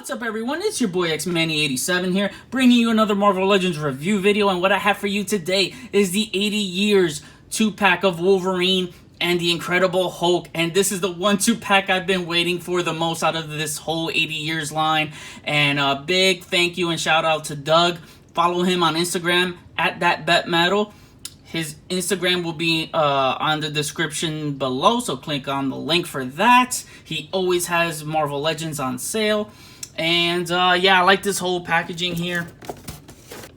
What's up, everyone? It's your boy Xmanny87 here, bringing you another Marvel Legends review video, and what I have for you today is the 80 Years 2-pack of Wolverine and the Incredible Hulk, and this is the 1-2 pack I've been waiting for the most out of this whole 80 Years line, and a big thank you and shout out to Doug. Follow him on Instagram, at ThatBetMetal. His Instagram will be on the description below, so click on the link for that. He always has Marvel Legends on sale. And yeah, I like this whole packaging here.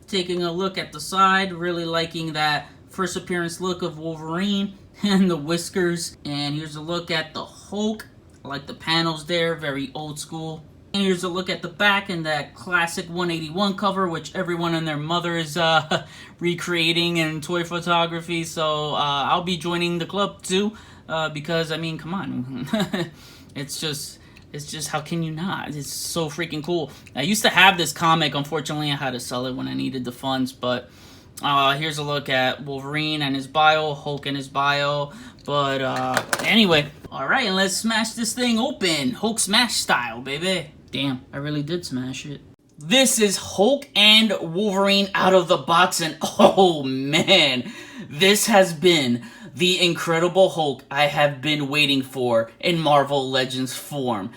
Taking a look at the side, really liking that first appearance look of Wolverine and the whiskers. And here's a look at the Hulk. I like the panels there, very old school. And here's a look at the back and that classic 181 cover, which everyone and their mother is recreating in toy photography. So I'll be joining the club too, because I mean, come on, it's just how can you not? It's so freaking cool. I used to have this comic. Unfortunately, I had to sell it when I needed the funds. But here's a look at Wolverine and his bio, Hulk and his bio. But anyway, all right, and let's smash this thing open, Hulk smash style, baby. Damn, I really did smash it. This is Hulk and Wolverine out of the box, and oh man, this has been the Incredible Hulk I have been waiting for in Marvel Legends form.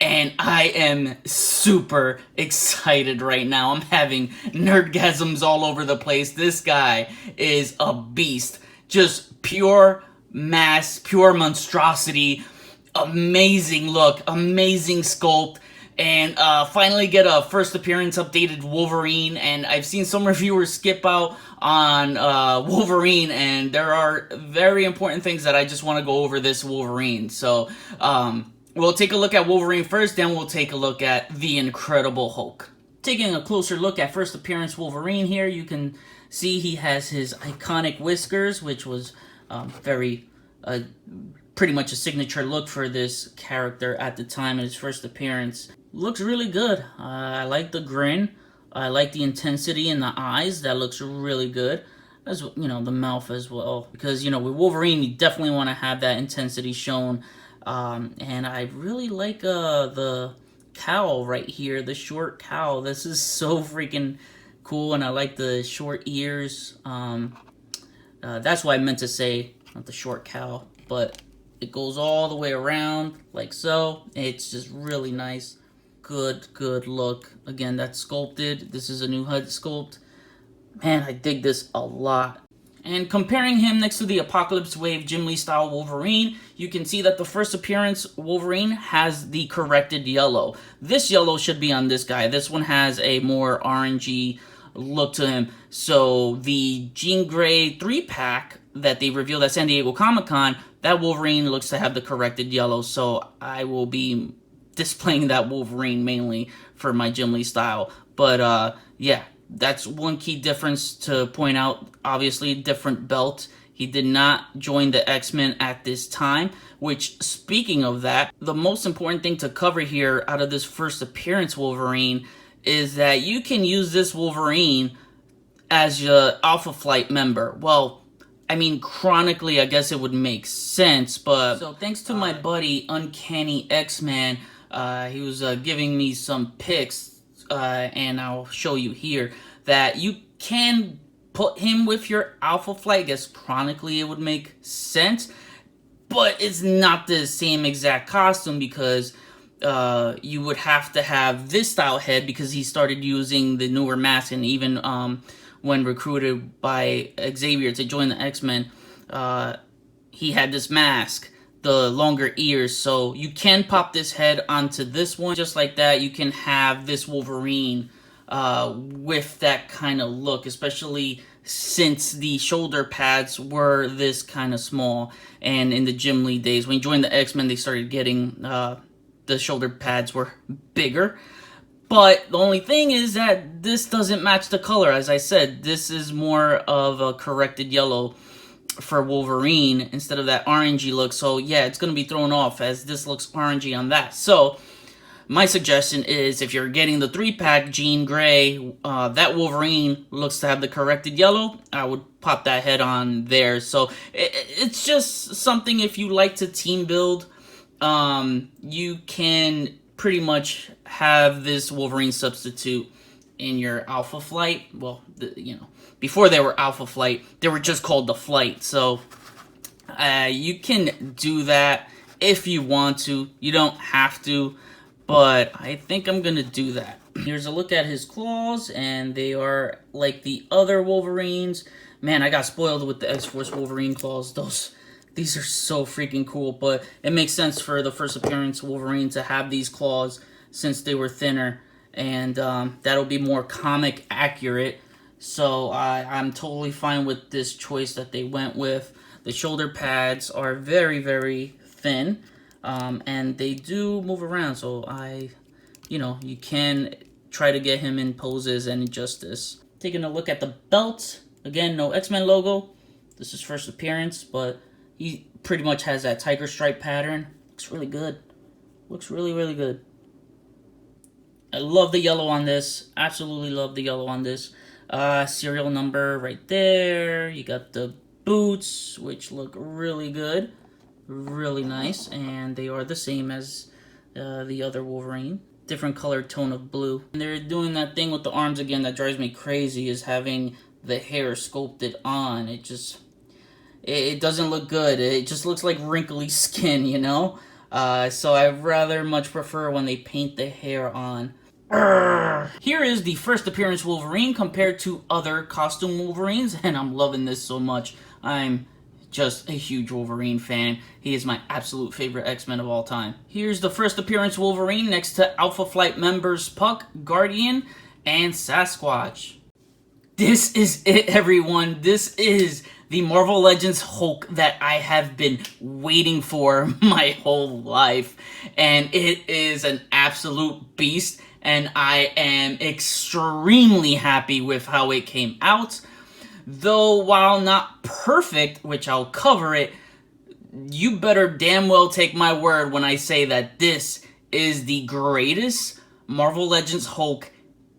And I am super excited right now. I'm having nerdgasms all over the place. This guy is a beast. Just pure mass, pure monstrosity. Amazing look, amazing sculpt. And finally get a first appearance updated Wolverine, and I've seen some reviewers skip out on Wolverine, and there are very important things that I just want to go over this Wolverine. So we'll take a look at Wolverine first, then we'll take a look at the Incredible Hulk. Taking a closer look at first appearance Wolverine here, you can see he has his iconic whiskers, which was pretty much a signature look for this character at the time of his first appearance. Looks really good. I like the grin. I like the intensity in the eyes. That looks really good. As you know, the mouth as well. Because, you know, with Wolverine, you definitely want to have that intensity shown. And I really like the cowl right here, the short cowl. This is so freaking cool, and I like the short ears. That's what I meant to say, not the short cowl, but it goes all the way around, like so. It's just really nice. Good look. Again, that's sculpted. This is a new HUD sculpt. Man, I dig this a lot. And comparing him next to the Apocalypse Wave Jim Lee style Wolverine, you can see that the first appearance Wolverine has the corrected yellow. This yellow should be on this guy. This one has a more orangey look to him. So the Jean Grey 3-pack that they revealed at San Diego Comic-Con, that Wolverine looks to have the corrected yellow, so I will be displaying that Wolverine mainly for my Jim Lee style. But yeah, that's one key difference to point out. Obviously, different belt. He did not join the X-Men at this time, which, speaking of that, the most important thing to cover here out of this first appearance Wolverine is that you can use this Wolverine as your Alpha Flight member. Well, I mean, chronically, I guess it would make sense, but so thanks to my buddy Uncanny X-Man, he was giving me some pics, and I'll show you here, that you can put him with your Alpha Flight. I guess chronically it would make sense, but it's not the same exact costume, because you would have to have this style head, because he started using the newer mask, and even when recruited by Xavier to join the X-Men, he had this mask, the longer ears, so you can pop this head onto this one. Just like that, you can have this Wolverine with that kind of look, especially since the shoulder pads were this kind of small. And in the Jim Lee days, when he joined the X-Men, they started getting, the shoulder pads were bigger. But the only thing is that this doesn't match the color. As I said, this is more of a corrected yellow for Wolverine instead of that orangey look. So yeah, it's going to be thrown off as this looks orangey on that. So my suggestion is, if you're getting the 3-pack Jean Grey, that Wolverine looks to have the corrected yellow, I would pop that head on there. So it's just something, if you like to team build, you can pretty much have this Wolverine substitute in your Alpha Flight. Well, before they were Alpha Flight, they were just called the Flight. So you can do that if you want to. You don't have to, but I think I'm going to do that. Here's a look at his claws, and they are like the other Wolverines. Man, I got spoiled with the X-Force Wolverine claws. These are so freaking cool, but it makes sense for the first appearance Wolverine to have these claws since they were thinner, and that'll be more comic accurate. So I'm totally fine with this choice that they went with. The shoulder pads are very, very thin, and they do move around, so you can try to get him in poses and adjust this. Taking a look at the belt. Again, no X-Men logo. This is first appearance, but he pretty much has that tiger stripe pattern. Looks really good. Looks really, really good. I love the yellow on this. Absolutely love the yellow on this. Serial number right there. You got the boots, which look really good. Really nice. And they are the same as the other Wolverine. Different colored tone of blue. And they're doing that thing with the arms again that drives me crazy, is having the hair sculpted on. It doesn't look good. It just looks like wrinkly skin, you know? So I rather much prefer when they paint the hair on. Here is the first appearance Wolverine compared to other costume Wolverines, and I'm loving this so much. I'm just a huge Wolverine fan. He is my absolute favorite X-Men of all time. Here's the first appearance Wolverine next to Alpha Flight members Puck, Guardian, and Sasquatch. This is it, everyone. This is the Marvel Legends Hulk that I have been waiting for my whole life. And it is an absolute beast, and I am extremely happy with how it came out. Though, while not perfect, which I'll cover it, you better damn well take my word when I say that this is the greatest Marvel Legends Hulk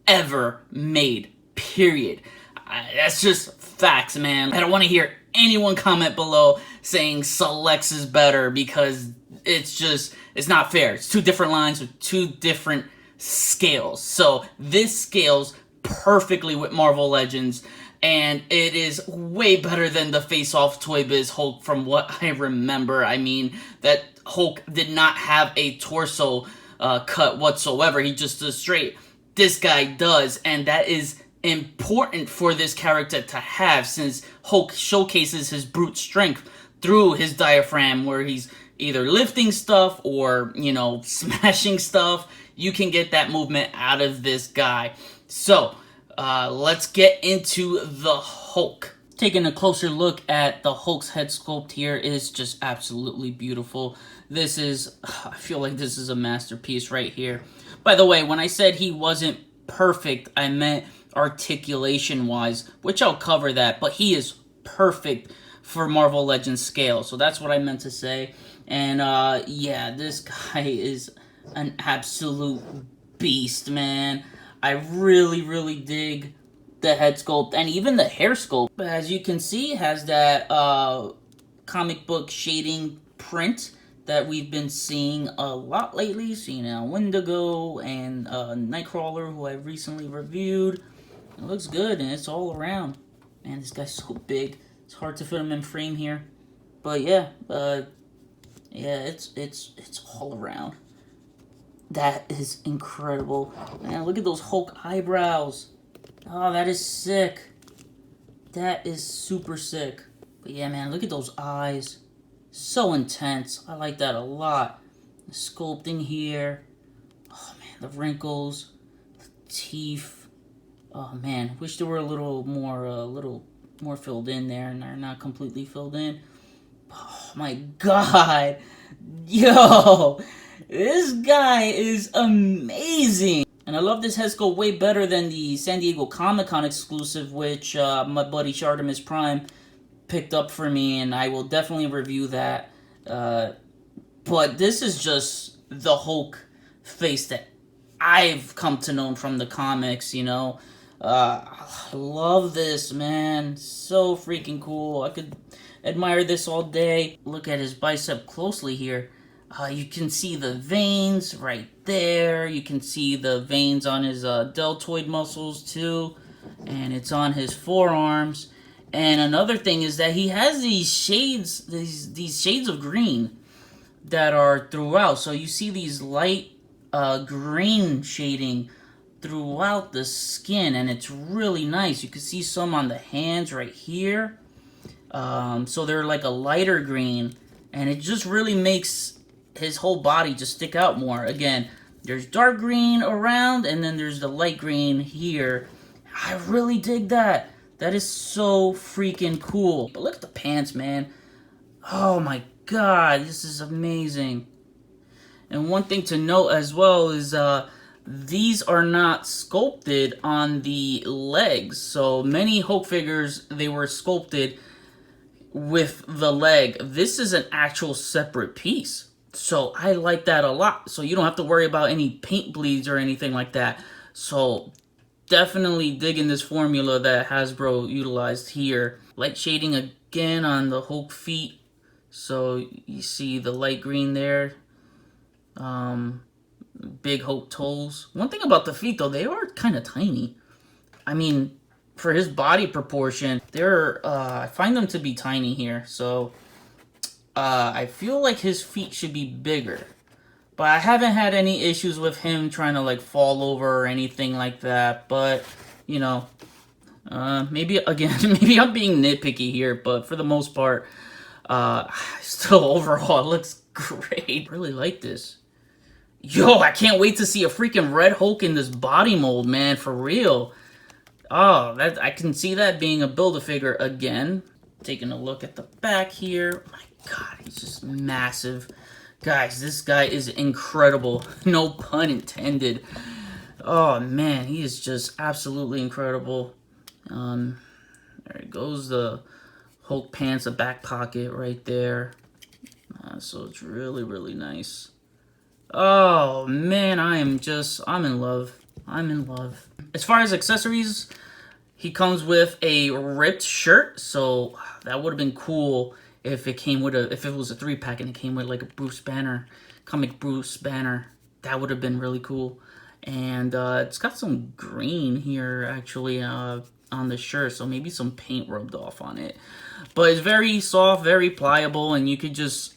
ever made. Period. That's just facts, man. I don't want to hear anyone comment below saying Selects is better, because it's not fair. It's two different lines with two different scales. So this scales perfectly with Marvel Legends, and it is way better than the Face-Off Toy Biz Hulk from what I remember. I mean, that Hulk did not have a torso cut whatsoever. He just stood straight. This guy does, and that is important for this character to have, since Hulk showcases his brute strength through his diaphragm, where he's either lifting stuff or, smashing stuff. You can get that movement out of this guy. So, let's get into the Hulk. Taking a closer look at the Hulk's head sculpt here is just absolutely beautiful. I feel like this is a masterpiece right here. By the way, when I said he wasn't perfect, I meant articulation-wise, which I'll cover that, but he is perfect for Marvel Legends scale, so that's what I meant to say. And, yeah, this guy is an absolute beast, man. I really, really dig the head sculpt and even the hair sculpt. But as you can see, it has that comic book shading print that we've been seeing a lot lately. Seeing Wendigo and Nightcrawler, who I recently reviewed. It looks good, and it's all around. Man, this guy's so big. It's hard to fit him in frame here. But yeah, it's all around. That is incredible. Man, look at those Hulk eyebrows. Oh, that is sick. That is super sick. But yeah, man, look at those eyes. So intense. I like that a lot. The sculpting here. Oh, man, the wrinkles. The teeth. Oh, man. Wish there were a little more filled in there, and they're not completely filled in. Oh, my God. Yo. This guy is amazing. And I love this head sculpt way better than the San Diego Comic-Con exclusive, which my buddy Shartimus Prime picked up for me, and I will definitely review that. But this is just the Hulk face that I've come to know from the comics, I love this, man. So freaking cool. I could admire this all day. Look at his bicep closely here. You can see the veins right there. You can see the veins on his deltoid muscles too. And it's on his forearms. And another thing is that he has these shades, these shades of green that are throughout. So you see these light green shading throughout the skin, and it's really nice. You can see some on the hands right here. So they're like a lighter green, and it just really makes his whole body just stick out more. Again, there's dark green around, and then there's the light green here. I really dig that. That is so freaking cool. But look at the pants, man. Oh my god, this is amazing. And one thing to note as well is these are not sculpted on the legs. So many Hulk figures, they were sculpted with the leg. This is an actual separate piece. So I like that a lot. So you don't have to worry about any paint bleeds or anything like that. So definitely digging this formula that Hasbro utilized here. Light shading again on the Hulk feet. So you see the light green there. Big Hulk toes. One thing about the feet though, they are kind of tiny. I mean, for his body proportion, they're I find them to be tiny here. So I feel like his feet should be bigger. But I haven't had any issues with him trying to like fall over or anything like that. But, you know, maybe again, maybe I'm being nitpicky here, but for the most part, still overall it looks great. Really like this. Yo, I can't wait to see a freaking Red Hulk in this body mold, man, for real. Oh, that I can see that being a Build-A-Figure again. Taking a look at the back here. My god, he's just massive. Guys, this guy is incredible. No pun intended. Oh, man, he is just absolutely incredible. There goes the Hulk pants, a back pocket right there. So it's really, really nice. Oh, man, I'm in love. I'm in love. As far as accessories, he comes with a ripped shirt, so that would have been cool if it came with if it was a 3-pack and it came with like a Bruce Banner, comic Bruce Banner. That would have been really cool. And it's got some green here actually on the shirt, so maybe some paint rubbed off on it. But it's very soft, very pliable, and you could just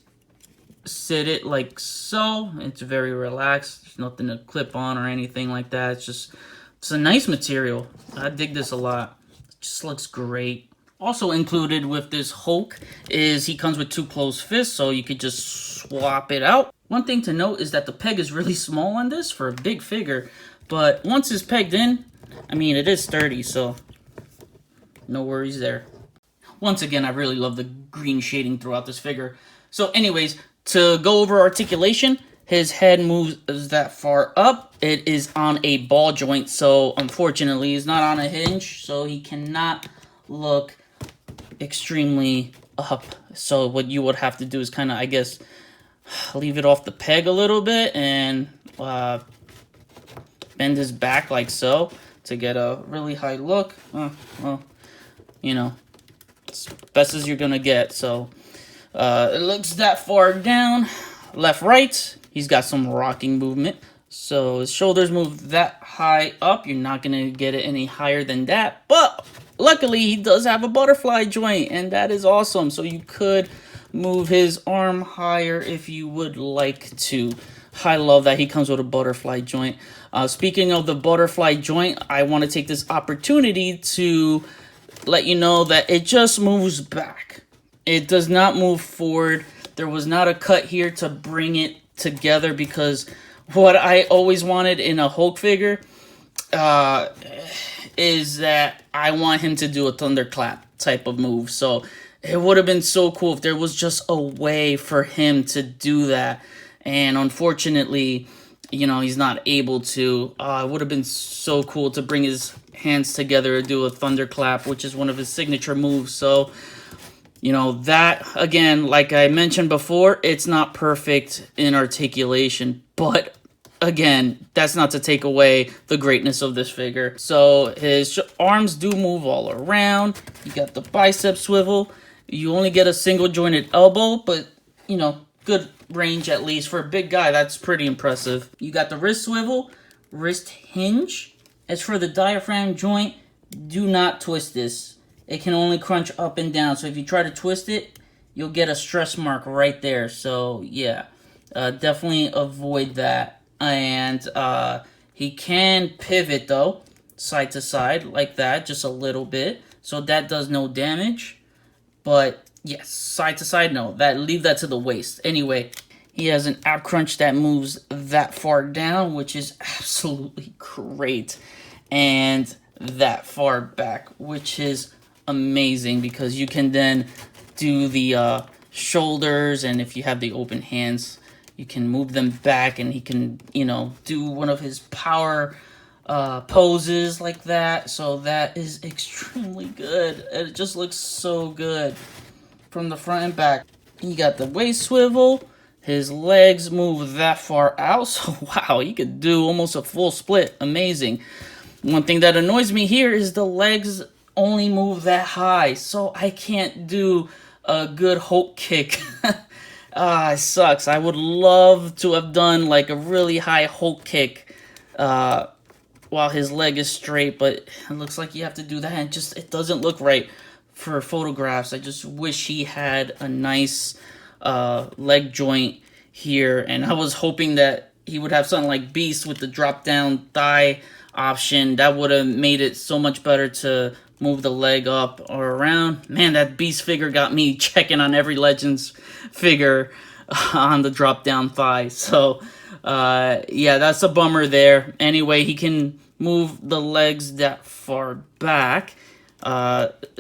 sit it like so. It's very relaxed. There's nothing to clip on or anything like that. It's a nice material. I dig this a lot. It just looks great. Also included with this Hulk is he comes with 2 closed fists, so you could just swap it out. One thing to note is that the peg is really small on this for a big figure, but once it's pegged in, I mean, it is sturdy, so no worries there. Once again, I really love the green shading throughout this figure. So anyways, to go over articulation, his head moves that far up. It is on a ball joint, so unfortunately, he's not on a hinge, so he cannot look extremely up. So what you would have to do is kind of, I guess, leave it off the peg a little bit and bend his back like so to get a really high look. Well, you know, it's best as you're gonna get. So it looks that far down, left, right. He's got some rocking movement. So his shoulders move that high up. You're not gonna get it any higher than that. But luckily, he does have a butterfly joint, and that is awesome. So you could move his arm higher if you would like to. I love that he comes with a butterfly joint. Speaking of the butterfly joint, I want to take this opportunity to let you know that it just moves back. It does not move forward. There was not a cut here to bring it together, because what I always wanted in a Hulk figure is that I want him to do a thunderclap type of move. So it would have been so cool if there was just a way for him to do that. And unfortunately, you know, he's not able to. It would have been so cool to bring his hands together and do a thunderclap, which is one of his signature moves. So, you know, that, again, like I mentioned before, it's not perfect in articulation. But, again, that's not to take away the greatness of this figure. So his arms do move all around. You got the bicep swivel. You only get a single jointed elbow, but, you know, good range at least. For a big guy, that's pretty impressive. You got the wrist swivel, wrist hinge. As for the diaphragm joint, do not twist this. It can only crunch up and down. So if you try to twist it, you'll get a stress mark right there. So yeah, definitely avoid that. And he can pivot though, side to side like that, just a little bit. So that does no damage. But yes, side to side, no. Leave that to the waist. Anyway, he has an ab crunch that moves that far down, which is absolutely great. And that far back, which is amazing because you can then do the shoulders, and if you have the open hands, you can move them back, and he can, you know, do one of his power poses like that. So that is extremely good. It just looks so good from the front and back. You got the waist swivel. His legs move that far out. So wow, he could do almost a full split. Amazing. One thing that annoys me here is the legs only move that high, so I can't do a good Hulk kick. It sucks. I would love to have done like a really high Hulk kick while his leg is straight, but it looks like you have to do that, and it doesn't look right for photographs. I just wish he had a nice leg joint here, and I was hoping that he would have something like Beast with the drop down thigh option. That would have made it so much better to move the leg up or around. Man, that Beast figure got me checking on every Legends figure on the drop down thigh. So yeah, that's a bummer there. Anyway, he can move the legs that far back.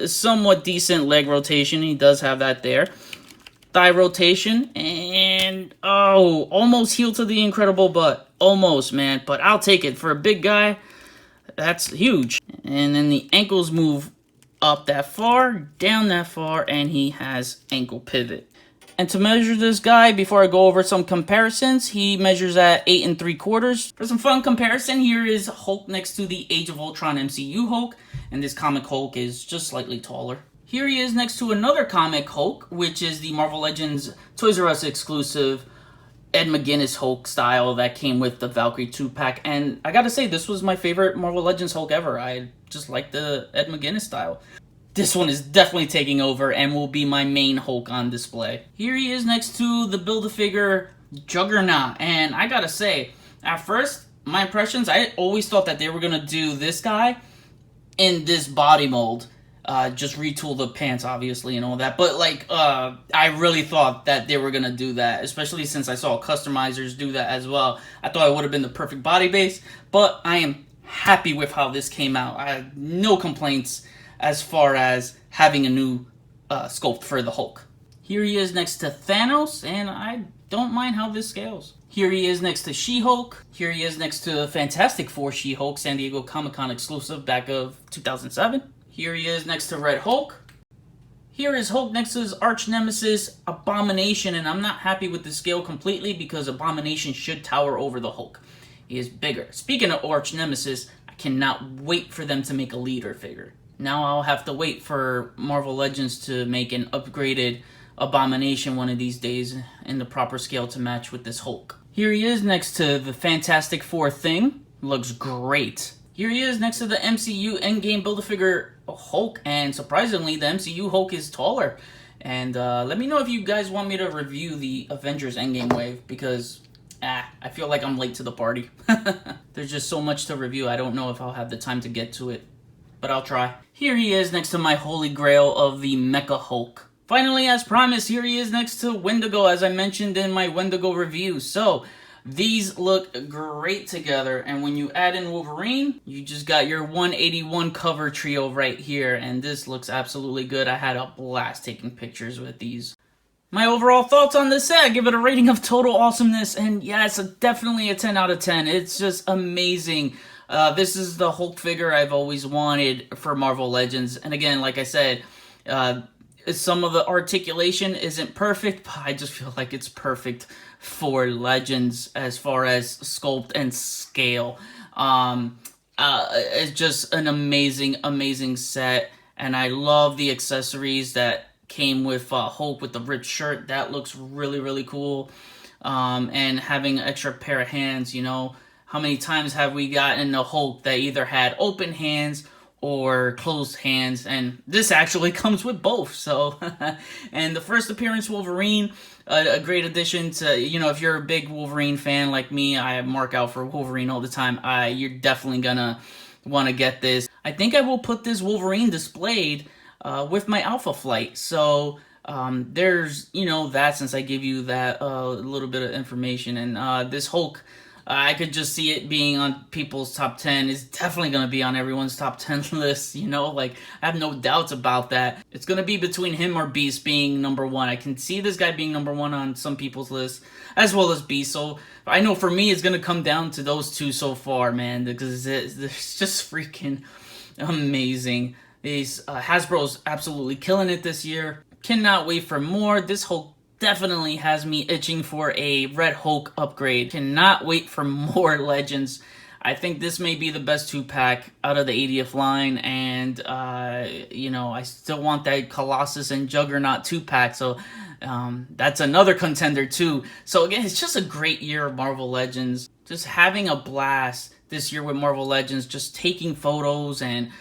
Somewhat decent leg rotation. He does have that there. Thigh rotation, and oh, almost heel to the incredible butt. Almost, man, but I'll take it. For a big guy, that's huge. And then the ankles move up that far, down that far, and he has ankle pivot. And to measure this guy, before I go over some comparisons, he measures at 8 3/4. For some fun comparison, here is Hulk next to the Age of Ultron MCU Hulk, and this comic Hulk is just slightly taller. Here he is next to another comic Hulk, which is the Marvel Legends Toys R Us exclusive Ed McGuinness Hulk style that came with the Valkyrie 2-pack. And I gotta say, this was my favorite Marvel Legends Hulk ever. I just like the Ed McGuinness style. This one is definitely taking over and will be my main Hulk on display. Here he is next to the Build-A-Figure Juggernaut. And I gotta say, at first, my impressions, I always thought that they were gonna do this guy in this body mold. Just retool the pants, obviously, and all that. But, like, I really thought that they were going to do that, especially since I saw customizers do that as well. I thought it would have been the perfect body base, but I am happy with how this came out. I have no complaints as far as having a new sculpt for the Hulk. Here he is next to Thanos, and I don't mind how this scales. Here he is next to She-Hulk. Here he is next to Fantastic Four She-Hulk, San Diego Comic-Con exclusive back of 2007. Here he is next to Red Hulk. Here is Hulk next to his arch nemesis, Abomination, and I'm not happy with the scale completely because Abomination should tower over the Hulk. He is bigger. Speaking of arch nemesis, I cannot wait for them to make a leader figure. Now I'll have to wait for Marvel Legends to make an upgraded Abomination one of these days in the proper scale to match with this Hulk. Here he is next to the Fantastic Four Thing. Looks great. Here he is next to the MCU Endgame Build-A-Figure Hulk, and surprisingly, the MCU Hulk is taller. And let me know if you guys want me to review the Avengers Endgame wave, because I feel like I'm late to the party. There's just so much to review, I don't know if I'll have the time to get to it, but I'll try. Here he is next to my holy grail of the Mecha Hulk. Finally, as promised, here he is next to Wendigo, as I mentioned in my Wendigo review. So, these look great together, and when you add in Wolverine, you just got your 181 cover trio right here, and this looks absolutely good. I had a blast taking pictures with these. My overall thoughts on this set, I give it a rating of total awesomeness, and yeah, it's definitely a 10 out of 10. It's just amazing. This is the Hulk figure I've always wanted for Marvel Legends, and again, like I said, some of the articulation isn't perfect, but I just feel like it's perfect for Legends as far as sculpt and scale. It's just an amazing set, and I love the accessories that came with Hulk with the ripped shirt. That looks really cool. and having an extra pair of hands. You know, how many times have we gotten a Hulk that either had open hands or closed hands, and this actually comes with both. So and the first appearance Wolverine, a great addition to, you know, if you're a big Wolverine fan like me, I mark out for Wolverine all the time, you're definitely gonna want to get this. I think I will put this Wolverine displayed with my Alpha Flight. So there's, you know, that, since I give you that little bit of information. And this Hulk, I could just see it being on people's top 10. It's definitely going to be on everyone's top 10 list, you know, like, I have no doubts about that. It's going to be between him or Beast being number one. I can see this guy being number one on some people's list, as well as Beast. So I know for me, it's going to come down to those two so far, man, because it's just freaking amazing. Hasbro's absolutely killing it this year. Cannot wait for more. This Hulk definitely has me itching for a Red Hulk upgrade. Cannot wait for more Legends. I think this may be the best 2-pack out of the 80th line, and you know, I still want that Colossus and Juggernaut 2-pack, so that's another contender too. So again, it's just a great year of Marvel Legends. Just having a blast this year with Marvel Legends, just taking photos and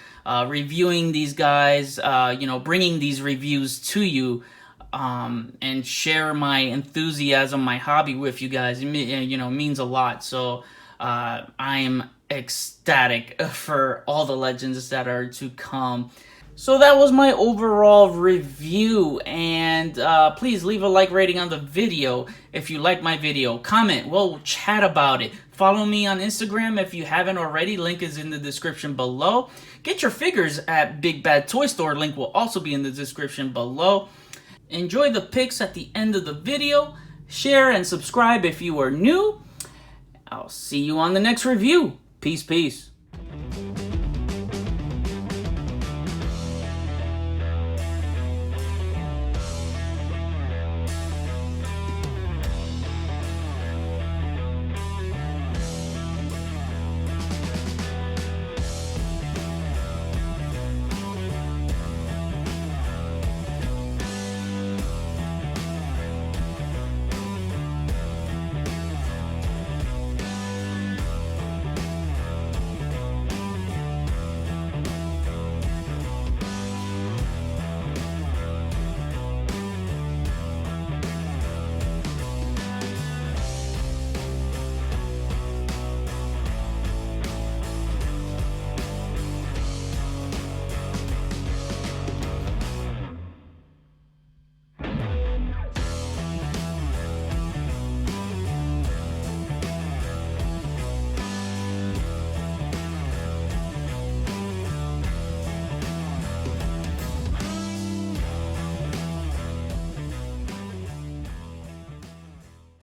reviewing these guys, you know, bringing these reviews to you, and share my enthusiasm, my hobby with you guys. You know, means a lot. So I'm ecstatic for all the Legends that are to come. So that was my overall review, and please leave a like rating on the video if you like my video. Comment, we'll chat about it. Follow me on Instagram if you haven't already. Link is in the description below. Get your figures at Big Bad Toy Store. Link will also be in the description below. Enjoy the pics at the end of the video. Share and subscribe if you are new. I'll see you on the next review. Peace, peace.